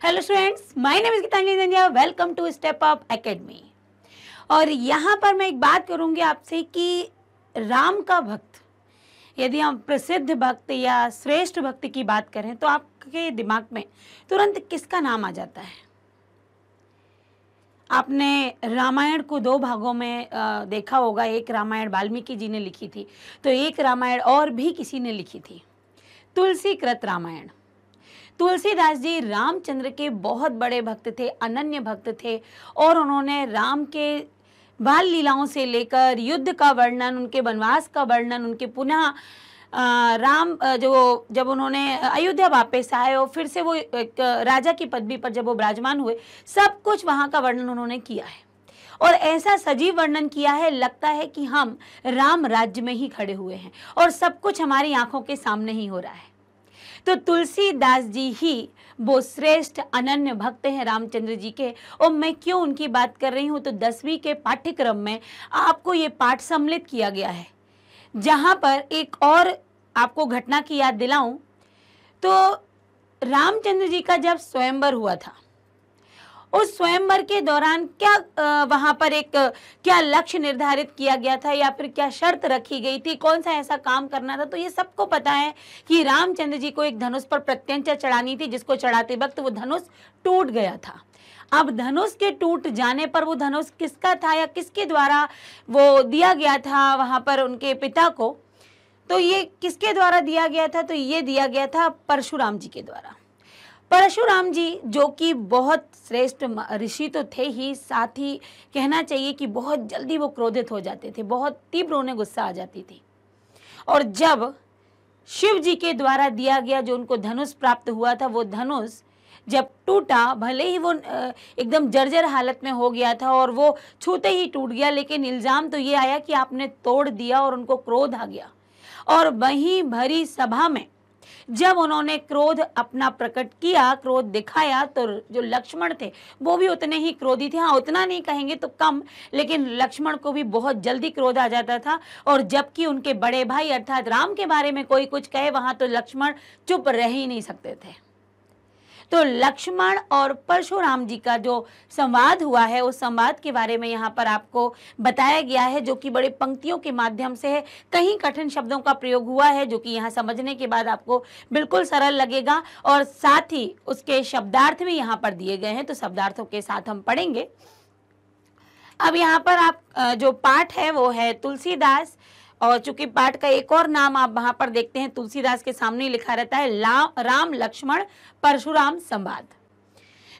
Hello students, my name is Geetanjali Dhaniya. Welcome to step up academy. और यहाँ पर मैं एक बात करूँगी आपसे कि राम का भक्त, यदि हम प्रसिद्ध भक्त या श्रेष्ठ भक्त की बात करें तो आपके दिमाग में तुरंत किसका नाम आ जाता है? आपने रामायण को दो भागों में देखा होगा। एक रामायण वाल्मीकि जी ने लिखी थी, तो एक रामायण और भी किसी ने लिखी थी, तुलसी कृत रामायण। तुलसीदास जी रामचंद्र के बहुत बड़े भक्त थे, अनन्य भक्त थे, और उन्होंने राम के बाल लीलाओं से लेकर युद्ध का वर्णन, उनके वनवास का वर्णन, उनके पुनः राम जो जब उन्होंने अयोध्या वापस आए और फिर से वो एक राजा की पदवी पर जब वो विराजमान हुए, सब कुछ वहाँ का वर्णन उन्होंने किया है। और ऐसा सजीव वर्णन किया है, लगता है कि हम राम राज्य में ही खड़े हुए हैं और सब कुछ हमारी आंखों के सामने ही हो रहा है। तो तुलसीदास जी ही वो श्रेष्ठ अनन्य भक्त हैं रामचंद्र जी के। और मैं क्यों उनकी बात कर रही हूँ, तो 10वीं के पाठ्यक्रम में आपको ये पाठ सम्मिलित किया गया है, जहाँ पर एक और आपको घटना की याद दिलाऊं तो रामचंद्र जी का जब स्वयंवर हुआ था, उस स्वयंवर के दौरान क्या वहां पर एक क्या लक्ष्य निर्धारित किया गया था या फिर क्या शर्त रखी गई थी, कौन सा ऐसा काम करना था, तो ये सबको पता है कि रामचंद्र जी को एक धनुष पर प्रत्यंचा चढ़ानी थी, जिसको चढ़ाते वक्त वो धनुष टूट गया था। अब धनुष के टूट जाने पर वो धनुष किसका था या किसके द्वारा वो दिया गया था वहां पर उनके पिता को, तो ये किसके द्वारा दिया गया था, तो ये दिया गया था परशुराम जी के द्वारा। परशुराम जी जो कि बहुत श्रेष्ठ ऋषि तो थे ही, साथ ही कहना चाहिए कि बहुत जल्दी वो क्रोधित हो जाते थे, बहुत तीव्र उन्हें गुस्सा आ जाती थी। और जब शिव जी के द्वारा दिया गया जो उनको धनुष प्राप्त हुआ था, वो धनुष जब टूटा, भले ही वो एकदम जर्जर हालत में हो गया था और वो छूते ही टूट गया, लेकिन इल्जाम तो ये आया कि आपने तोड़ दिया और उनको क्रोध आ गया। और वहीं भरी सभा में जब उन्होंने क्रोध अपना प्रकट किया, क्रोध दिखाया, तो जो लक्ष्मण थे वो भी उतने ही क्रोधी थे। हाँ, उतना नहीं कहेंगे तो कम, लेकिन लक्ष्मण को भी बहुत जल्दी क्रोध आ जाता था। और जबकि उनके बड़े भाई अर्थात राम के बारे में कोई कुछ कहे, वहां तो लक्ष्मण चुप रह ही नहीं सकते थे। तो लक्ष्मण और परशुराम जी का जो संवाद हुआ है, उस संवाद के बारे में यहाँ पर आपको बताया गया है, जो कि बड़े पंक्तियों के माध्यम से है। कहीं कठिन शब्दों का प्रयोग हुआ है जो कि यहाँ समझने के बाद आपको बिल्कुल सरल लगेगा, और साथ ही उसके शब्दार्थ भी यहाँ पर दिए गए हैं, तो शब्दार्थों के साथ हम पढ़ेंगे। अब यहाँ पर आप जो पाठ है वो है तुलसीदास, और चूंकि पाठ का एक और नाम आप वहां पर देखते हैं, तुलसीदास के सामने लिखा रहता है राम लक्ष्मण परशुराम संवाद।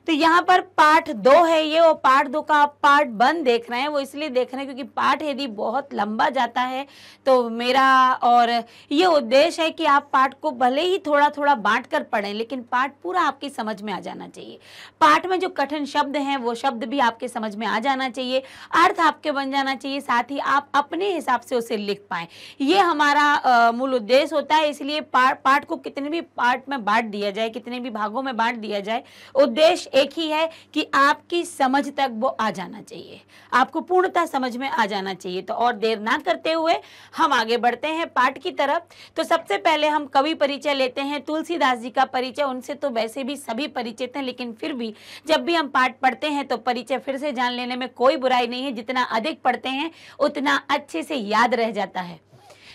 तो यहाँ पर पाठ 2 है ये, और पाठ 2 का आप पार्ट 1 देख रहे हैं, वो इसलिए देख रहे हैं क्योंकि पाठ यदि बहुत लंबा जाता है तो मेरा और ये उद्देश्य है कि आप पाठ को भले ही थोड़ा थोड़ा बांट कर पढ़ें, लेकिन पाठ पूरा आपकी समझ में आ जाना चाहिए। पाठ में जो कठिन शब्द हैं वो शब्द भी आपके समझ में आ जाना चाहिए, अर्थ आपके बन जाना चाहिए, साथ ही आप अपने हिसाब से उसे लिख पाएं। ये हमारा मूल उद्देश्य होता है। इसलिए पाठ को कितने भी पार्ट में बांट दिया जाए, कितने भी भागों में बांट दिया जाए, उद्देश्य एक ही है कि आपकी समझ तक वो आ जाना चाहिए, आपको पूर्णतः समझ में आ जाना चाहिए। तो और देर ना करते हुए हम आगे बढ़ते हैं पाठ की तरफ। तो सबसे पहले हम कवि परिचय लेते हैं, तुलसीदास जी का परिचय। उनसे तो वैसे भी सभी परिचित हैं, लेकिन फिर भी जब भी हम पाठ पढ़ते हैं तो परिचय फिर से जान लेने में कोई बुराई नहीं है। जितना अधिक पढ़ते हैं उतना अच्छे से याद रह जाता है।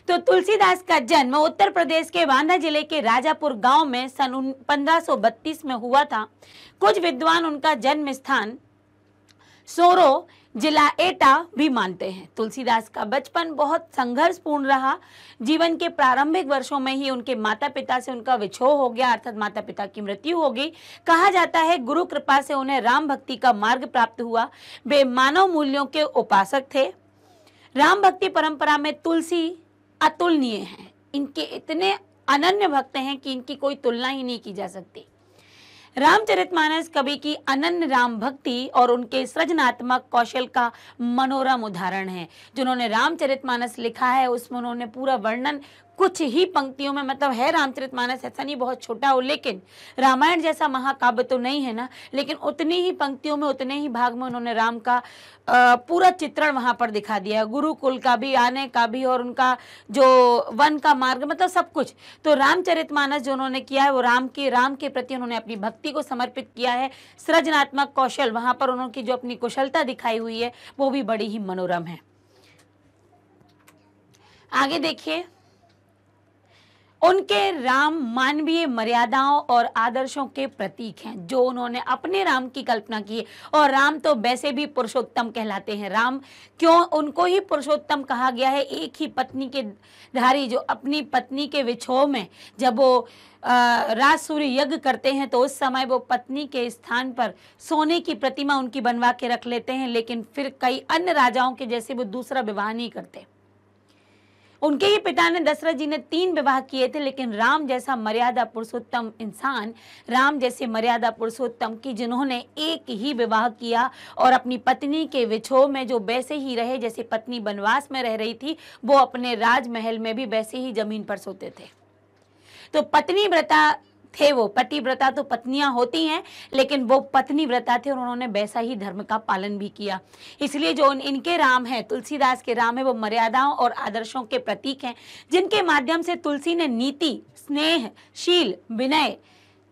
तो तुलसीदास का जन्म उत्तर प्रदेश के बांदा जिले के राजापुर गांव में सन 1532 में हुआ था। कुछ विद्वान उनका जन्म स्थान सोरो जिला एटा भी मानते हैं। तुलसीदास का बचपन बहुत संघर्षपूर्ण रहा। जीवन के प्रारंभिक वर्षों में ही उनके माता पिता से उनका विछोह हो गया, अर्थात माता पिता की मृत्यु हो गई। कहा जाता है गुरु कृपा से उन्हें राम भक्ति का मार्ग प्राप्त हुआ। वे मानव मूल्यों के उपासक थे। राम भक्ति परंपरा में तुलसी अतुलनीय हैं। इनके इतने अनन्य भक्त हैं कि इनकी कोई तुलना ही नहीं की जा सकती। रामचरितमानस कवि की अनन्य राम भक्ति और उनके सृजनात्मक कौशल का मनोरम उदाहरण है। जिन्होंने रामचरितमानस लिखा है उसमें उन्होंने पूरा वर्णन कुछ ही पंक्तियों में, मतलब है रामचरितमानस, ऐसा नहीं बहुत छोटा हो, लेकिन रामायण जैसा महाकाव्य तो नहीं है ना, लेकिन उतनी ही पंक्तियों में, उतने ही भाग में उन्होंने राम का पूरा चित्रण वहाँ पर दिखा दिया, गुरुकुल का भी, आने का भी, और उनका जो वन का मार्ग, मतलब सब कुछ। तो रामचरितमानस जो उन्होंने किया है वो राम के प्रति उन्होंने अपनी भक्ति को समर्पित किया है। सृजनात्मक कौशल, वहाँ पर उन्होंने जो अपनी कुशलता दिखाई हुई है वो भी बड़ी ही मनोरम है। आगे देखिए, उनके राम मानवीय मर्यादाओं और आदर्शों के प्रतीक हैं, जो उन्होंने अपने राम की कल्पना की है। और राम तो वैसे भी पुरुषोत्तम कहलाते हैं। राम क्यों उनको ही पुरुषोत्तम कहा गया है? एक ही पत्नी के धारी, जो अपनी पत्नी के विछोह में जब वो राज सूर्य यज्ञ करते हैं तो उस समय वो पत्नी के स्थान पर सोने की प्रतिमा उनकी बनवा के रख लेते हैं, लेकिन फिर कई अन्य राजाओं के जैसे वो दूसरा विवाह नहीं करते। उनके ही पिता ने, दशरथ जी ने 3 विवाह किए थे, लेकिन राम जैसा मर्यादा पुरुषोत्तम इंसान, राम जैसे मर्यादा पुरुषोत्तम की जिन्होंने एक ही विवाह किया और अपनी पत्नी के विछोह में जो वैसे ही रहे जैसे पत्नी वनवास में रह रही थी, वो अपने राजमहल में भी वैसे ही जमीन पर सोते थे। तो पत्नी व्रता थे वो। पतिव्रता तो पत्नियां होती हैं, लेकिन वो पत्नी व्रता थे और उन्होंने वैसा ही धर्म का पालन भी किया। इसलिए जो इनके राम है, तुलसीदास के राम है, वो मर्यादाओं और आदर्शों के प्रतीक हैं, जिनके माध्यम से तुलसी ने नीति, स्नेह, शील, विनय,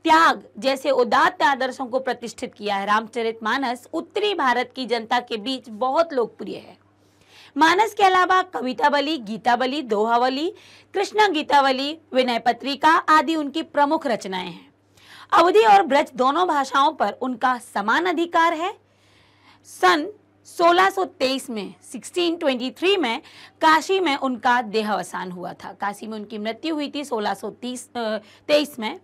त्याग जैसे उदात्त आदर्शों को प्रतिष्ठित किया है। रामचरितमानस उत्तरी भारत की जनता के बीच बहुत लोकप्रिय है। मानस के अलावा कवितावली, गीतावली, दोहावली, कृष्ण गीतावली, विनय पत्रिका आदि उनकी प्रमुख रचनाएं हैं। अवधी और ब्रज दोनों भाषाओं पर उनका समान अधिकार है। सन 1623 में 1623 में काशी में उनका देहावसान हुआ था। काशी में उनकी मृत्यु हुई थी 1623 में।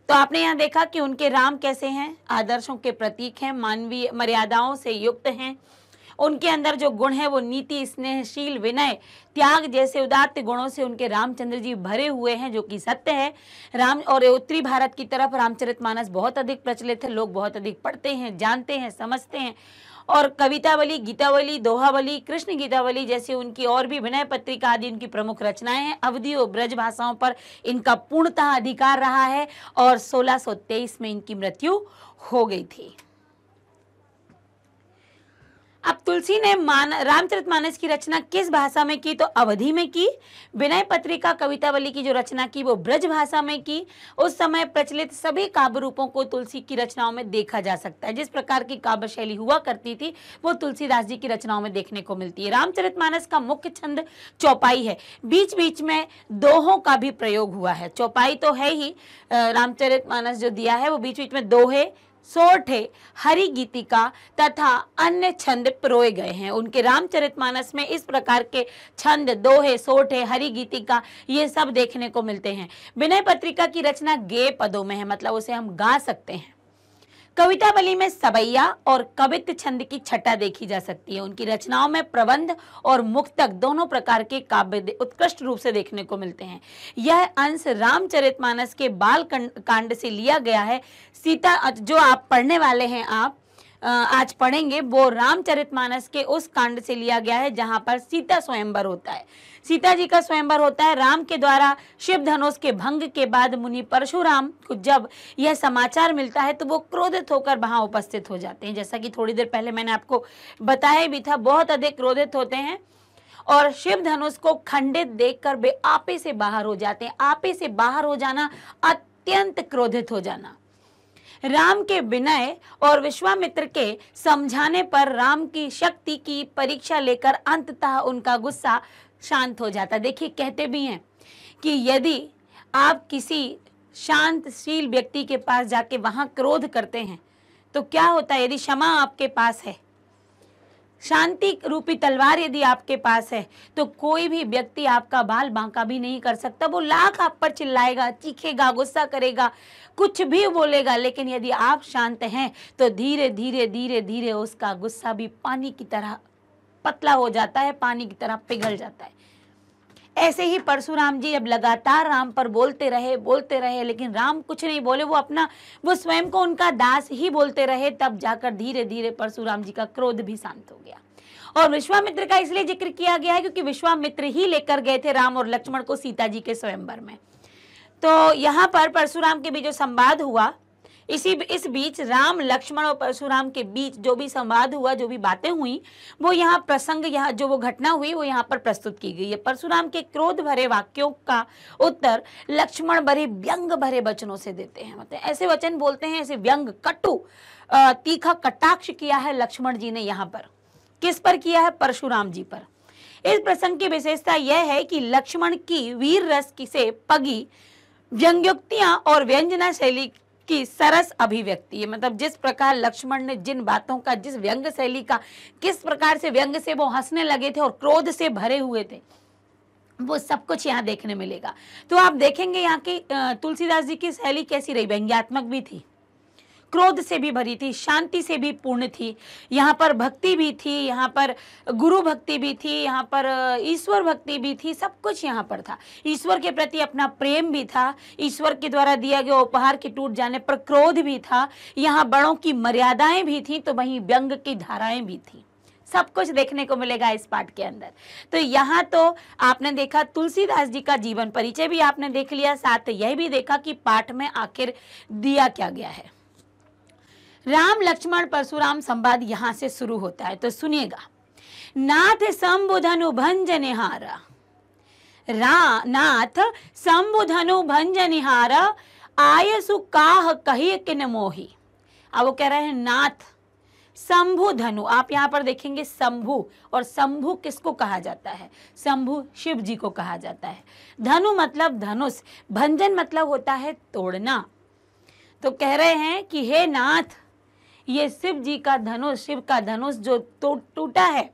तो आपने यहाँ देखा कि उनके राम कैसे हैं, आदर्शों के प्रतीक हैं, मानवीय मर्यादाओं से युक्त हैं। उनके अंदर जो गुण है वो नीति, स्नेहशील, विनय, त्याग जैसे उदात्त गुणों से उनके रामचंद्र जी भरे हुए हैं, जो कि सत्य है। राम और उत्तरी भारत की तरफ रामचरितमानस बहुत अधिक प्रचलित है, लोग बहुत अधिक पढ़ते हैं, जानते हैं, समझते हैं। और कवितावली, गीतावली, दोहावली, कृष्ण गीतावली जैसे उनकी और भी विनय पत्रिका आदि उनकी प्रमुख रचनाएं हैं। अवधी और ब्रज भाषाओं पर इनका पूर्णतः अधिकार रहा है और 1623 में इनकी मृत्यु हो गई थी। अब तुलसी ने रामचरितमानस की रचना किस भाषा में की? तो अवधी में की। विनय पत्रिका, कवितावली की जो रचना की वो ब्रज भाषा में की। उस समय प्रचलित सभी काव्य रूपों को तुलसी की रचनाओं में देखा जा सकता है। जिस प्रकार की काव्य शैली हुआ करती थी वो तुलसीदास जी की रचनाओं में देखने को मिलती है। रामचरितमानस का मुख्य छंद चौपाई है। बीच बीच में दोहों का भी प्रयोग हुआ है। चौपाई तो है ही, रामचरितमानस जो दिया है वो बीच बीच में दोहे, सोरठे, हरि गीतिका तथा अन्य छंद पिरोए गए हैं। उनके रामचरितमानस में इस प्रकार के छंद, दोहे, सोरठे, हरि गीतिका, ये सब देखने को मिलते हैं। विनय पत्रिका की रचना गेय पदों में है, मतलब उसे हम गा सकते हैं। कवितावली में सवैया और कवित्त छंद की छटा देखी जा सकती है। उनकी रचनाओं में प्रबंध और मुक्तक दोनों प्रकार के काव्य उत्कृष्ट रूप से देखने को मिलते हैं। यह अंश रामचरितमानस के बाल कांड से लिया गया है। सीता जो आप पढ़ने वाले हैं, आप आज पढ़ेंगे, वो रामचरितमानस के उस कांड से लिया गया है जहां पर सीता स्वयंवर होता है। सीता जी का स्वयंवर होता है। राम के द्वारा शिव धनुष के भंग के बाद मुनि परशुराम को जब यह समाचार मिलता है तो वो क्रोधित होकर वहां उपस्थित हो जाते हैं। जैसा कि थोड़ी देर पहले मैंने आपको बताया भी था, बहुत अधिक क्रोधित होते हैं और शिव धनुष को खंडित देखकर वे आपे से बाहर हो जाते हैं। आपे से बाहर हो जाना, अत्यंत क्रोधित हो जाना। राम के विनय और विश्वामित्र के समझाने पर राम की शक्ति की परीक्षा लेकर अंततः उनका गुस्सा शांत हो जाता। देखिए, कहते भी हैं कि यदि आप किसी शांतशील व्यक्ति के पास जाके वहां क्रोध करते हैं तो क्या होता है? यदि क्षमा आपके पास है, शांति रूपी तलवार यदि आपके पास है, तो कोई भी व्यक्ति आपका बाल बांका भी नहीं कर सकता। वो लाख आप पर चिल्लाएगा, चीखेगा, गुस्सा करेगा, कुछ भी बोलेगा, लेकिन यदि आप शांत हैं तो धीरे धीरे धीरे धीरे उसका गुस्सा भी पानी की तरह पतला हो जाता है, पानी की तरह पिघल जाता है। ऐसे ही परशुराम जी अब लगातार राम पर बोलते रहे, लेकिन राम कुछ नहीं बोले। वो स्वयं को उनका दास ही बोलते रहे। तब जाकर धीरे धीरे परशुराम जी का क्रोध भी शांत हो गया और विश्वामित्र का इसलिए जिक्र किया गया है क्योंकि विश्वामित्र ही लेकर गए थे राम और लक्ष्मण को सीता जी के स्वयंवर में। तो यहाँ पर परशुराम के बीच जो संवाद हुआ, इस बीच राम लक्ष्मण और परशुराम के बीच जो भी संवाद हुआ, जो भी बातें हुई, वो यहाँ प्रसंग, यहाँ जो वो घटना हुई वो यहाँ पर प्रस्तुत की गई है। परशुराम के क्रोध भरे वाक्यों का उत्तर लक्ष्मण बड़े व्यंग भरे वचनों से देते हैं। मतलब ऐसे वचन बोलते हैं, ऐसे व्यंग कटु तीखा कटाक्ष किया है लक्ष्मण जी ने यहाँ पर। किस पर किया है? परशुराम जी पर। इस प्रसंग की विशेषता यह है कि लक्ष्मण की वीर रस से पगी व्यंग्योक्तियां और व्यंजना शैली की सरस अभिव्यक्ति है। मतलब जिस प्रकार लक्ष्मण ने जिन बातों का, जिस व्यंग शैली का, किस प्रकार से व्यंग से वो हंसने लगे थे और क्रोध से भरे हुए थे, वो सब कुछ यहाँ देखने मिलेगा। तो आप देखेंगे यहाँ की तुलसीदास जी की शैली कैसी रही, व्यंग्यात्मक भी थी, क्रोध से भी भरी थी, शांति से भी पूर्ण थी। यहाँ पर भक्ति भी थी, यहाँ पर गुरु भक्ति भी थी, यहाँ पर ईश्वर भक्ति भी थी, सब कुछ यहाँ पर था। ईश्वर के प्रति अपना प्रेम भी था, ईश्वर के द्वारा दिया गया उपहार के टूट जाने पर क्रोध भी था, यहाँ बड़ों की मर्यादाएं भी थी, तो वहीं व्यंग की धाराएं भी थी। सब कुछ देखने को मिलेगा इस पाठ के अंदर। तो यहाँ तो आपने देखा तुलसीदास जी का जीवन परिचय भी आपने देख लिया, साथ यह भी देखा कि पाठ में आखिर दिया क्या गया है। राम लक्ष्मण परशुराम संवाद यहां से शुरू होता है, तो सुनिएगा। नाथ संबुधनु भंजनिहारा, नाथ संबुधनु भंजनिहारा, आयसु काह कहिए किन मोही। अब वो कह रहे हैं नाथ शंभु धनु। आप यहाँ पर देखेंगे शंभु, और शंभु किसको कहा जाता है? शंभु शिव जी को कहा जाता है। धनु मतलब धनुष, भंजन मतलब होता है तोड़ना। तो कह रहे हैं कि हे नाथ, ये शिव जी का धनुष, शिव का धनुष जो टूटा है,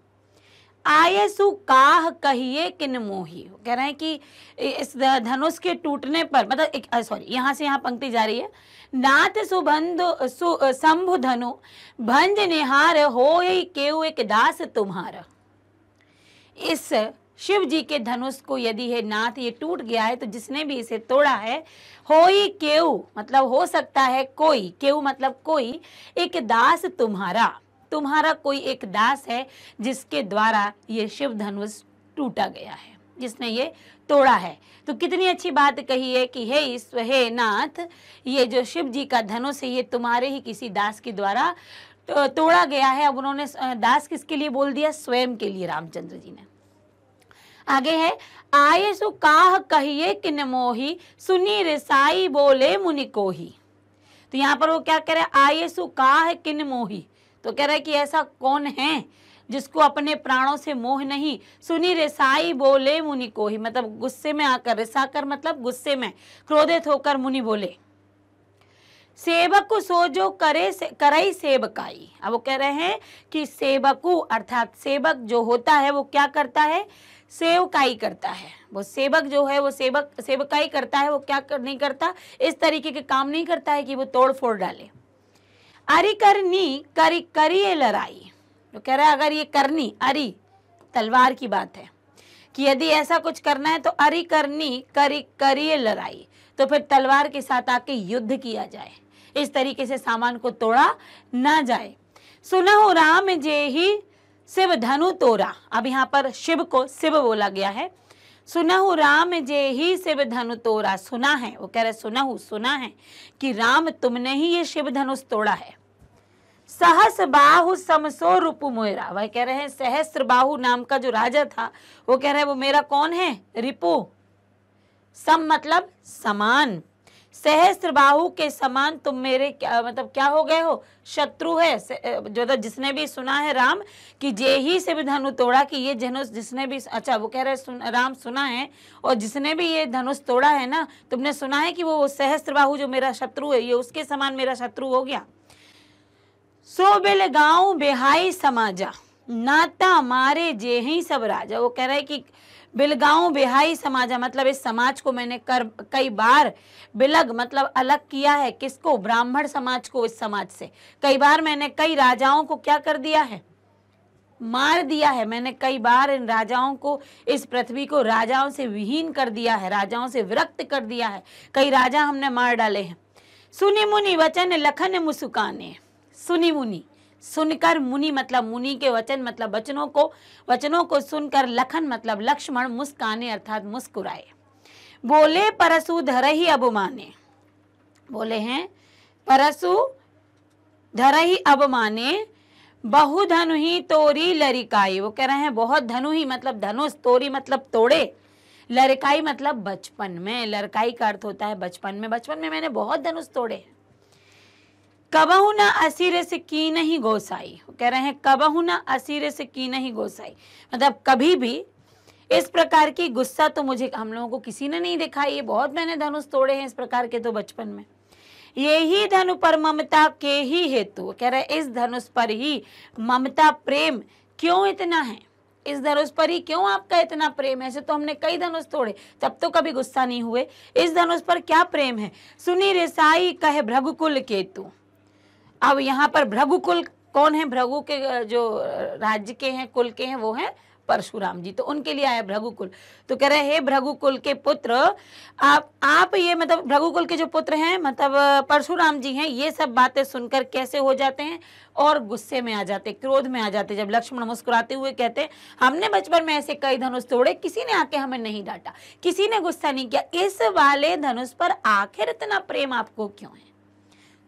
आयसु काह कहिए किन मोही। कह रहे हैं कि इस धनुष के टूटने पर, मतलब सॉरी, यहाँ से यहाँ पंक्ति जा रही है, नाथ सुबंधु शंभु धनु भंज निहार हो केउ एक दास तुम्हारा। इस शिव जी के धनुष को यदि है नाथ ये टूट गया है, तो जिसने भी इसे तोड़ा है, होई केउ मतलब हो सकता है कोई, केउ मतलब कोई, एक दास तुम्हारा, तुम्हारा कोई एक दास है जिसके द्वारा ये शिव धनुष टूटा गया है, जिसने ये तोड़ा है। तो कितनी अच्छी बात कही है कि हे ईश्वर, हे नाथ, ये जो शिव जी का धनुष है ये तुम्हारे ही किसी दास के द्वारा तोड़ा गया है। अब उन्होंने दास किसके लिए बोल दिया? स्वयं के लिए, रामचंद्र जी ने। आगे है, आयसु काह कहिए किन मोही, सुनी रिसाई बोले मुनि कोही। तो यहाँ पर वो क्या कह रहे हैं? आयसु काह किन मोही। तो कह रहा है कि ऐसा कौन है जिसको अपने प्राणों से मोह नहीं। सुनी रिसाई बोले मुनि कोही, मतलब गुस्से में आकर, रिसा कर मतलब गुस्से में, क्रोधित होकर मुनि बोले। सेवक सोजो करे करई सेवकाई। अब वो कह रहे हैं कि सेवकु अर्थात सेवक जो होता है वो क्या करता है? सेवकाई करता है। वो सेवक जो है वो सेवकाई करता है। वो क्या नहीं करता? इस तरीके के काम नहीं करता है कि वो तोड़ फोड़ डाले। अरि करनी करिए लड़ाई। तो कह रहा है अगर ये करनी, अरि तलवार की बात है कि यदि ऐसा कुछ करना है तो अरि करनी करिए लड़ाई, तो फिर तलवार के साथ आके युद्ध किया जाए, इस तरीके से सामान को तोड़ा ना जाए। सुनहु राम जे ही शिव धनु तोरा। अब यहाँ पर शिव को शिव बोला गया है। सुनहु राम जे ही शिव धनु तोरा, सुना है, वो कह रहे सुनहु, सुना है कि राम तुमने ही ये शिव धनुष तोड़ा है। सहस बाहु समसो रूपु मोरा। वह कह रहे हैं सहस्त्र बाहु नाम का जो राजा था, वो कह रहे हैं वो मेरा कौन है? रिपु। सम मतलब समान, सहस्त्र बाहु के समान तुम मेरे क्या मतलब क्या हो गए हो? शत्रु है। जो जिसने भी सुना है राम कि जे ही शिव धनु तोड़ा, कि ये धनुष जिसने भी, अच्छा वो कह रहे राम सुना है, और जिसने भी ये धनुष तोड़ा है ना, तुमने सुना है कि वो सहस्त्र बाहु जो मेरा शत्रु है, ये उसके समान मेरा शत्रु हो गया। सो बिल गाँव बेहाई समाजा, नाता मारे जे ही सब राजा। वो कह रहे कि बिलगांव बेहाई समाजा, मतलब इस समाज को मैंने कई बार बिलग मतलब अलग किया है। किसको? ब्राह्मण समाज को इस समाज से। कई बार मैंने कई राजाओं को क्या कर दिया है? मार दिया है। मैंने कई बार इन राजाओं को, इस पृथ्वी को राजाओं से विहीन कर दिया है, राजाओं से विरक्त कर दिया है। कई राजा हमने मार डाले हैं। सुनी मुनि वचन लखन मुस्काने। सुनी मुनि सुनकर, मुनि मतलब मुनि के वचन मतलब वचनों को सुनकर, लखन मतलब लक्ष्मण मुस्काने अर्थात मुस्कुराए। बोले परसु धरहि अबमाने, बोले हैं परसु धरहि अबमाने, बहु धनु ही तोरी लरिकाई। वो कह रहे हैं बहुत धनु ही मतलब धनुष, तोरी मतलब तोड़े, लरिकाई मतलब बचपन में। लरकाई का अर्थ होता है बचपन में। बचपन में मैंने बहुत धनुष तोड़े हैं। कबहु न असिर से की नहीं गोसाई, कह रहे हैं कबहु न असिर से की नहीं गोसाई, मतलब कभी भी इस प्रकार की गुस्सा तो मुझे हम लोगों को किसी ने नहीं दिखाई है। बहुत मैंने धनुष तोड़े हैं इस प्रकार के तो बचपन में। ये ही धनु पर ममता के ही हेतु, कह रहे इस धनुष पर ही ममता प्रेम क्यों इतना है, इस धनुष पर ही क्यों आपका इतना प्रेम है। ऐसे तो हमने कई धनुष तोड़े तब तो कभी गुस्सा नहीं हुए, इस धनुष पर क्या प्रेम है। सुनी रिसाई कहे भृगुकुल केतु। अब यहाँ पर भृगुकुल कौन है, भृगु के जो राज्य के हैं, कुल के हैं, वो हैं परशुराम जी, तो उनके लिए आया भृगुकुल। तो कह रहे हे भृगुकुल के पुत्र, आप ये मतलब भृगुकुल के जो पुत्र हैं मतलब परशुराम जी हैं, ये सब बातें सुनकर कैसे हो जाते हैं और गुस्से में आ जाते, क्रोध में आ जाते। जब लक्ष्मण मुस्कुराते हुए कहते हमने बचपन में ऐसे कई धनुष तोड़े, किसी ने आके हमें नहीं डांटा, किसी ने गुस्सा नहीं किया, इस वाले धनुष पर आखिर इतना प्रेम आपको क्यों है।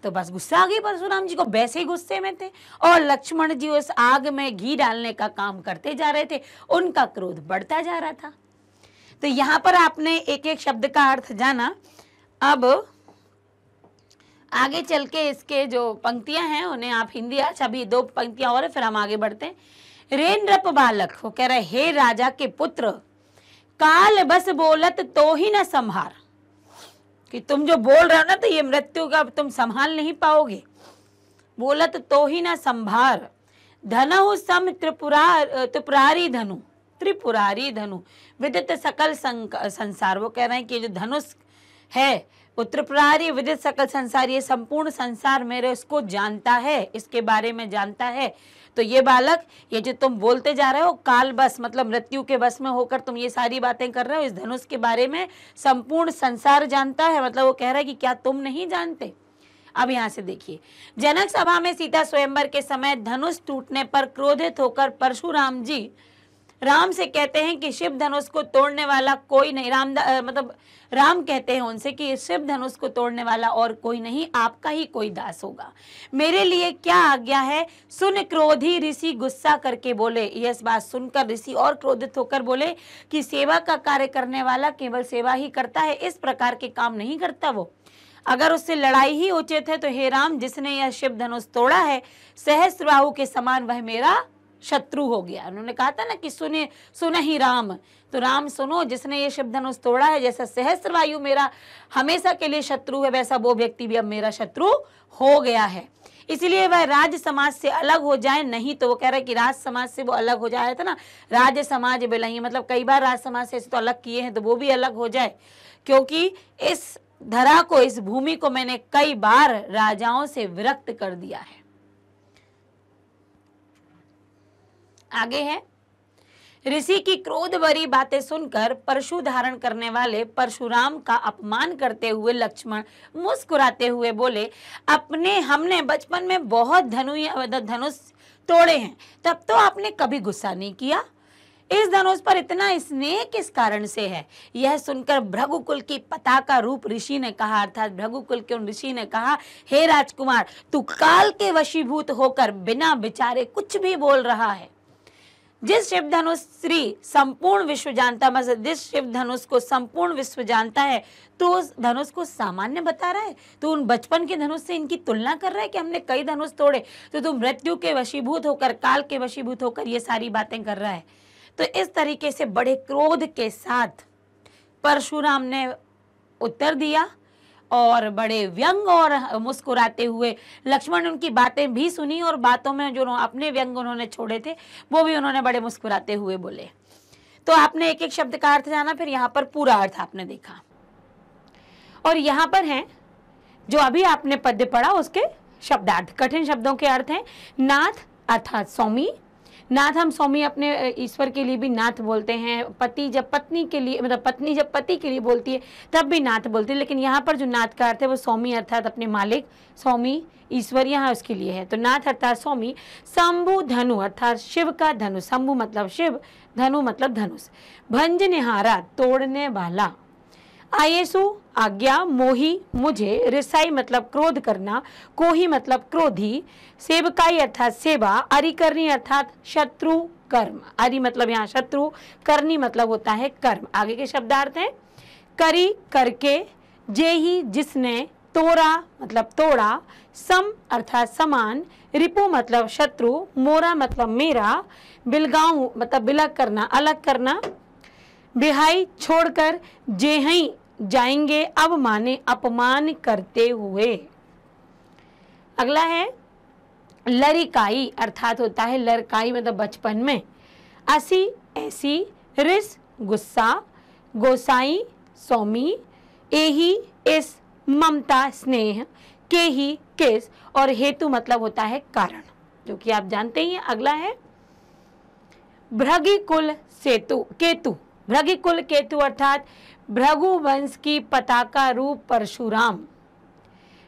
तो बस गुस्सा आ गई परशुराम जी को, वैसे ही गुस्से में थे और लक्ष्मण जी उस आग में घी डालने का काम करते जा रहे थे, उनका क्रोध बढ़ता जा रहा था। तो यहाँ पर आपने एक एक शब्द का अर्थ जाना। अब आगे चल के इसके जो पंक्तियां हैं उन्हें आप हिंदी, अच्छा अभी 2 पंक्तियां और है फिर हम आगे बढ़ते हैं। रेन रप बालक, वो कह रहे हे राजा के पुत्र, काल बस बोलत तो ही न संहार, कि तुम जो बोल रहे हो ना तो ये मृत्यु का तुम संभाल नहीं पाओगे। बोलत तो ही ना संभार, धनहु सम त्रिपुरारी धनु, त्रिपुरारी धनु विदित सकल संसार। वो कह रहे हैं कि जो धनुष है वो त्रिपुरारी विदित सकल संसार, ये संपूर्ण संसार मेरे इसको जानता है, इसके बारे में जानता है। तो ये बालक, ये जो तुम बोलते जा रहे हो काल बस मतलब मृत्यु के बस में होकर तुम ये सारी बातें कर रहे हो, इस धनुष के बारे में संपूर्ण संसार जानता है। मतलब वो कह रहा है कि क्या तुम नहीं जानते। अब यहाँ से देखिए, जनक सभा में सीता स्वयंवर के समय धनुष टूटने पर क्रोधित होकर परशुराम जी राम से कहते हैं कि शिव धनुष को तोड़ने वाला कोई नहीं, राम कहते हैं उनसे कि शिव धनुष को तोड़ने वाला और कोई नहीं, आपका ही कोई दास होगा। मेरे लिए क्या आज्ञा है। सुन क्रोधी ऋषि गुस्सा करके बोले, यह बात सुनकर ऋषि और क्रोधित होकर बोले कि सेवा का कार्य करने वाला केवल सेवा ही करता है, इस प्रकार के काम नहीं करता वो। अगर उससे लड़ाई ही उचित है तो हे राम, जिसने यह शिव धनुष तोड़ा है सहस्त्रबाहु के समान वह मेरा शत्रु हो गया। उन्होंने कहा था ना कि सुने ही राम, तो राम सुनो, जिसने ये शिव धनुष तोड़ा है, जैसा सहस्त्रवायु मेरा हमेशा के लिए शत्रु है वैसा वो व्यक्ति भी अब मेरा शत्रु हो गया है। इसलिए वह राज समाज से अलग हो जाए, नहीं तो वो कह रहा है कि राज समाज से वो अलग हो जाए था ना, राज समाज बिलही, मतलब कई बार राज समाज से तो अलग किए हैं तो वो भी अलग हो जाए, क्योंकि इस धरा को, इस भूमि को मैंने कई बार राजाओं से विरक्त कर दिया है। आगे है, ऋषि की क्रोध भरी बातें सुनकर परशु धारण करने वाले परशुराम का अपमान करते हुए लक्ष्मण मुस्कुराते हुए बोले, हमने बचपन में बहुत धनुष तोड़े हैं, तब तो आपने कभी गुस्सा नहीं किया। इस धनुष पर इतना स्नेह किस कारण से है। यह सुनकर भृगुकुल की पताका रूप ऋषि ने कहा, अर्थात भृगुकुल के उन ऋषि ने कहा, हे राजकुमार, तू काल के वशीभूत होकर बिना विचारे कुछ भी बोल रहा है। जिस शिव धनुष श्री संपूर्ण विश्व जानता, मतलब जिस शिव धनुष को संपूर्ण विश्व जानता है, तो उस धनुष को सामान्य बता रहा है। तो उन बचपन के धनुष से इनकी तुलना कर रहा है कि हमने कई धनुष तोड़े, तो तुम मृत्यु के वशीभूत होकर, काल के वशीभूत होकर ये सारी बातें कर रहा है। तो इस तरीके से बड़े क्रोध के साथ परशुराम ने उत्तर दिया और बड़े व्यंग और मुस्कुराते हुए लक्ष्मण ने उनकी बातें भी सुनी और बातों में जो अपने व्यंग उन्होंने छोड़े थे वो भी उन्होंने बड़े मुस्कुराते हुए बोले। तो आपने एक एक शब्द का अर्थ जाना, फिर यहाँ पर पूरा अर्थ आपने देखा। और यहाँ पर है जो अभी आपने पद्य पढ़ा उसके शब्दार्थ, कठिन शब्दों के अर्थ हैं। नाथ अर्थात स्वामी, नाथ हम स्वामी अपने ईश्वर के लिए भी नाथ बोलते हैं। पति जब पत्नी के लिए, मतलब पत्नी जब पति के लिए बोलती है तब भी नाथ बोलती है, लेकिन यहाँ पर जो नाथ का अर्थ है वो स्वामी अर्थात अपने मालिक, स्वामी ईश्वर यहाँ उसके लिए है। तो नाथ अर्थात स्वामी। शंभु धनु अर्थात शिव का धनुष, शंभु मतलब शिव, धनु मतलब धनुष। भंजनिहारा तोड़ने वाला। आयेसु आज्ञा, मोही मुझे, रिसाई मतलब क्रोध करना, कोही मतलब क्रोधी, सेवकाई अर्थात सेवा, अरिकरणी अर्थात शत्रु कर्म। अरि मतलब यहाँ शत्रु, करनी मतलब होता है कर्म। आगे के शब्दार्थ हैं करी करके, जेही जिसने, तोरा मतलब तोड़ा, सम अर्थात समान, रिपु मतलब शत्रु, मोरा मतलब मेरा, बिलगाऊं मतलब बिलग करना, अलग करना, बिहाई छोड़कर, जेहई जाएंगे, अब माने अपमान करते हुए। अगला है लरिकाई अर्थात होता है लड़काई मतलब बचपन में। असी ऐसी, रिस गुस्सा, गोसाई स्वामी, एही इस ममता स्नेह, के ही किस, और हेतु मतलब होता है कारण, जो कि आप जानते ही हैं। अगला है भृगिकुल सेतु केतु। भृगिकुल केतु अर्थात भृगु वंश की पताका रूप परशुराम।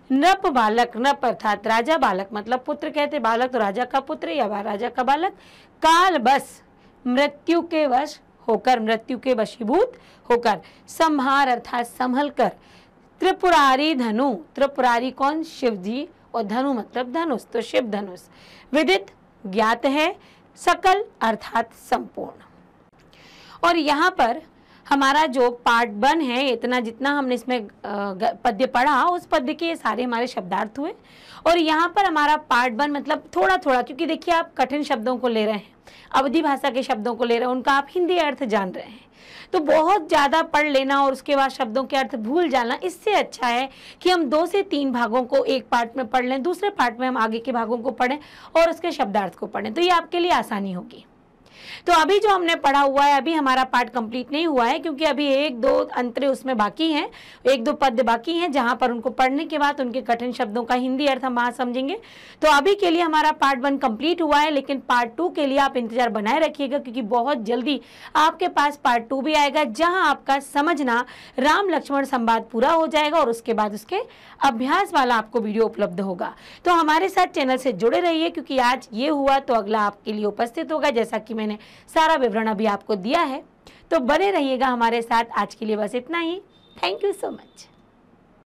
नृप बालक, नृप अर्थात राजा, बालक मतलब पुत्र कहते, बालक तो राजा का पुत्र या राजा का बालक। काल बस मृत्यु के वश होकर, मृत्यु के वशीभूत होकर। संहार अर्थात संभल कर। त्रिपुरारी धनु, त्रिपुरारी कौन, शिव जी, और धनु मतलब धनुष, तो शिव धनुष। विदित ज्ञात है, सकल अर्थात संपूर्ण। और यहाँ पर हमारा जो पार्ट 1 है, इतना जितना हमने इसमें पद्य पढ़ा, उस पद्य के सारे हमारे शब्दार्थ हुए। और यहाँ पर हमारा पार्ट 1 मतलब थोड़ा थोड़ा, क्योंकि देखिए आप कठिन शब्दों को ले रहे हैं, अवधी भाषा के शब्दों को ले रहे हैं, उनका आप हिंदी अर्थ जान रहे हैं, तो बहुत ज़्यादा पढ़ लेना और उसके बाद शब्दों के अर्थ भूल जाना, इससे अच्छा है कि हम 2 से 3 भागों को एक पार्ट में पढ़ लें, दूसरे पार्ट में हम आगे के भागों को पढ़ें और उसके शब्दार्थ को पढ़ें, तो ये आपके लिए आसानी होगी। तो अभी जो हमने पढ़ा हुआ है, अभी हमारा पार्ट कंप्लीट नहीं हुआ है, क्योंकि अभी 1-2 अंतरे उसमें बाकी हैं, 1-2 पद्य बाकी हैं, जहां पर उनको पढ़ने के बाद उनके कठिन शब्दों का हिंदी अर्थ हम वहां समझेंगे। तो अभी के लिए हमारा पार्ट 1 कंप्लीट हुआ है, लेकिन पार्ट 2 के लिए आप इंतजार बनाए रखिएगा, क्योंकि बहुत जल्दी आपके पास पार्ट 2 भी आएगा, जहां आपका समझना राम लक्ष्मण संवाद पूरा हो जाएगा और उसके बाद उसके अभ्यास वाला आपको वीडियो उपलब्ध होगा। तो हमारे साथ चैनल से जुड़े रहिए, क्योंकि आज ये हुआ तो अगला आपके लिए उपस्थित होगा, जैसा कि मैंने सारा विवरण अभी आपको दिया है। तो बने रहिएगा हमारे साथ। आज के लिए बस इतना ही। Thank you so much.